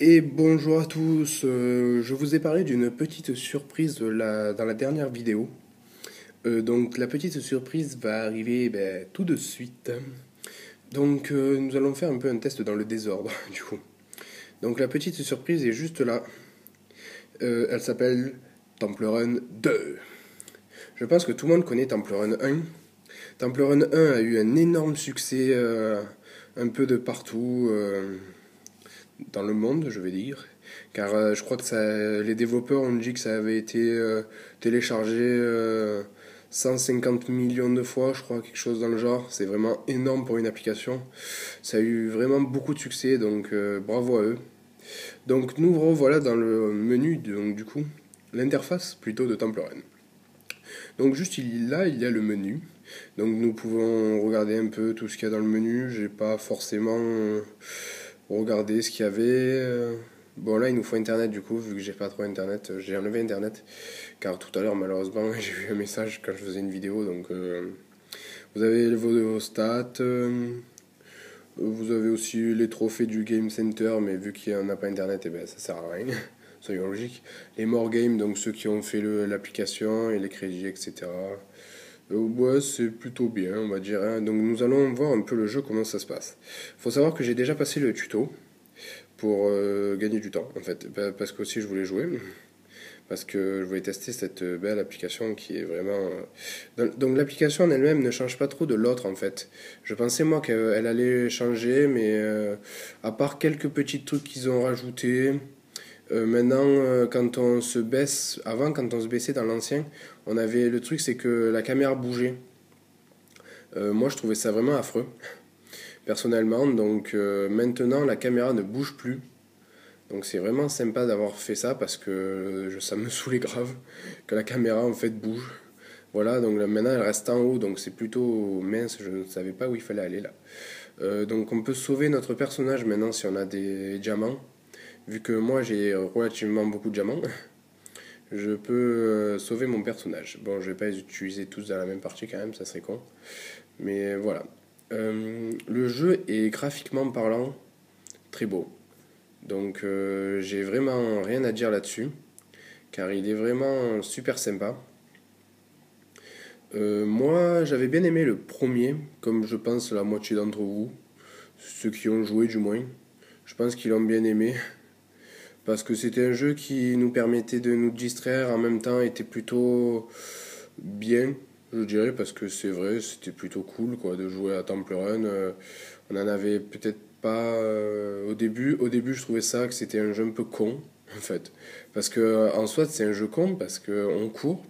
Et bonjour à tous, je vous ai parlé d'une petite surprise dans la dernière vidéo. Donc la petite surprise va arriver tout de suite. Donc nous allons faire un peu un test dans le désordre du coup. Donc la petite surprise est juste là. Elle s'appelle Temple Run 2. Je pense que tout le monde connaît Temple Run 1. Temple Run 1 a eu un énorme succès un peu de partout. Dans le monde, je vais dire. Car je crois que les développeurs ont dit que ça avait été téléchargé 150 millions de fois, je crois, quelque chose dans le genre. C'est vraiment énorme pour une application. Ça a eu vraiment beaucoup de succès, donc bravo à eux. Donc nous revoilà dans le menu, donc du coup, l'interface plutôt de Temple Run. Donc juste là, il y a le menu. Donc nous pouvons regarder un peu tout ce qu'il y a dans le menu. J'ai pas forcément regardé ce qu'il y avait. Bon là il nous faut internet du coup, vu que j'ai pas trop internet, j'ai enlevé internet. Car tout à l'heure malheureusement j'ai eu un message quand je faisais une vidéo. Donc vous avez vos stats. Vous avez aussi les trophées du Game Center, mais vu qu'il n'y en a pas internet, et ben ça sert à rien. Soyons logiques. Les more games, donc ceux qui ont fait l'application et les crédits, etc. Ouais, c'est plutôt bien, on va dire, hein. Donc nous allons voir un peu le jeu, comment ça se passe. Faut savoir que j'ai déjà passé le tuto pour gagner du temps, en fait. Parce que aussi je voulais jouer. Parce que je voulais tester cette belle application qui est vraiment... Donc l'application en elle-même ne change pas trop de l'autre, en fait. Je pensais moi qu'elle allait changer, mais à part quelques petits trucs qu'ils ont rajoutés... Maintenant, quand on se baisse, avant, quand on se baissait dans l'ancien, on avait le truc, c'est que la caméra bougeait. Moi, je trouvais ça vraiment affreux, personnellement. Donc maintenant, la caméra ne bouge plus. Donc c'est vraiment sympa d'avoir fait ça parce que ça me saoulait grave que la caméra en fait bouge. Voilà, donc là, maintenant elle reste en haut, donc c'est plutôt mince. Je ne savais pas où il fallait aller là. Donc on peut sauver notre personnage maintenant si on a des diamants. Vu que moi j'ai relativement beaucoup de diamants, je peux sauver mon personnage. Bon, je vais pas les utiliser tous dans la même partie quand même, ça serait con. Mais voilà. Le jeu est graphiquement parlant très beau. Donc j'ai vraiment rien à dire là-dessus. Car il est vraiment super sympa. Moi j'avais bien aimé le premier, comme je pense la moitié d'entre vous. Ceux qui ont joué du moins. Je pense qu'ils l'ont bien aimé. Parce que c'était un jeu qui nous permettait de nous distraire, en même temps était plutôt bien, je dirais, parce que c'est vrai, c'était plutôt cool quoi, de jouer à Temple Run. On en avait peut-être pas au début. Au début, je trouvais ça que c'était un jeu un peu con, en fait. Parce que en soi, c'est un jeu con parce qu'on court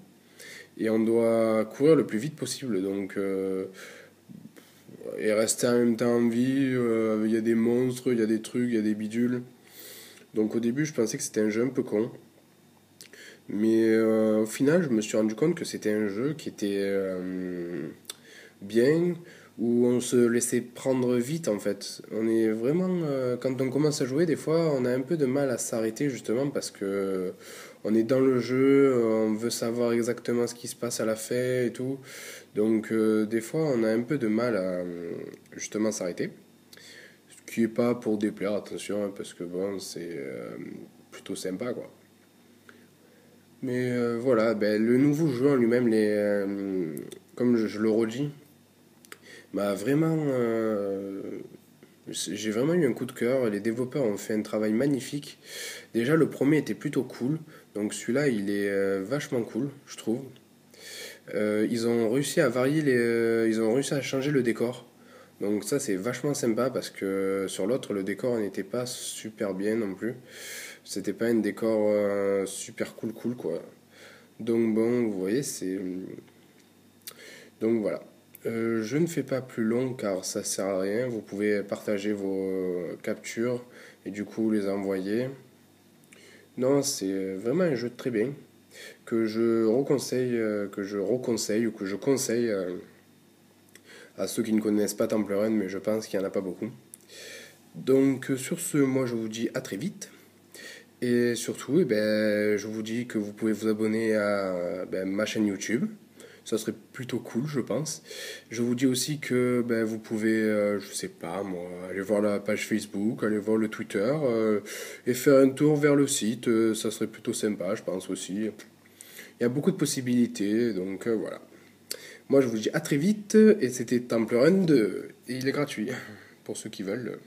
et on doit courir le plus vite possible. Donc, et rester en même temps en vie, il y a des monstres, il y a des trucs, il y a des bidules. Donc au début, je pensais que c'était un jeu un peu con. Mais au final, je me suis rendu compte que c'était un jeu qui était bien, où on se laissait prendre vite en fait. On est vraiment, quand on commence à jouer, des fois, on a un peu de mal à s'arrêter justement parce que on est dans le jeu, on veut savoir exactement ce qui se passe à la fin et tout. Donc des fois, on a un peu de mal à justement s'arrêter. Ce qui est pas pour déplaire, attention, hein, parce que bon, c'est plutôt sympa quoi. Mais voilà, ben, le nouveau jeu en lui-même, comme je le redis, m'a vraiment. J'ai vraiment eu un coup de cœur. Les développeurs ont fait un travail magnifique. Déjà, le premier était plutôt cool. Donc celui-là, il est vachement cool, je trouve. Ils ont réussi à varier ils ont réussi à changer le décor. Donc ça, c'est vachement sympa parce que sur l'autre, le décor n'était pas super bien non plus. C'était pas un décor super cool quoi. Donc bon, vous voyez, c'est... Donc voilà. Je ne fais pas plus long car ça sert à rien. Vous pouvez partager vos captures et du coup les envoyer. Non, c'est vraiment un jeu très bien que je reconseille ou que je conseille à ceux qui ne connaissent pas Temple Run, mais je pense qu'il n'y en a pas beaucoup. Donc sur ce, moi je vous dis à très vite. Et surtout, je vous dis que vous pouvez vous abonner à ma chaîne YouTube. Ça serait plutôt cool, je pense. Je vous dis aussi que ben, vous pouvez, je sais pas moi, aller voir la page Facebook, aller voir le Twitter et faire un tour vers le site. Ça serait plutôt sympa, je pense aussi. Il y a beaucoup de possibilités, donc voilà. Moi, je vous dis à très vite et c'était Temple Run 2 et il est gratuit pour ceux qui veulent.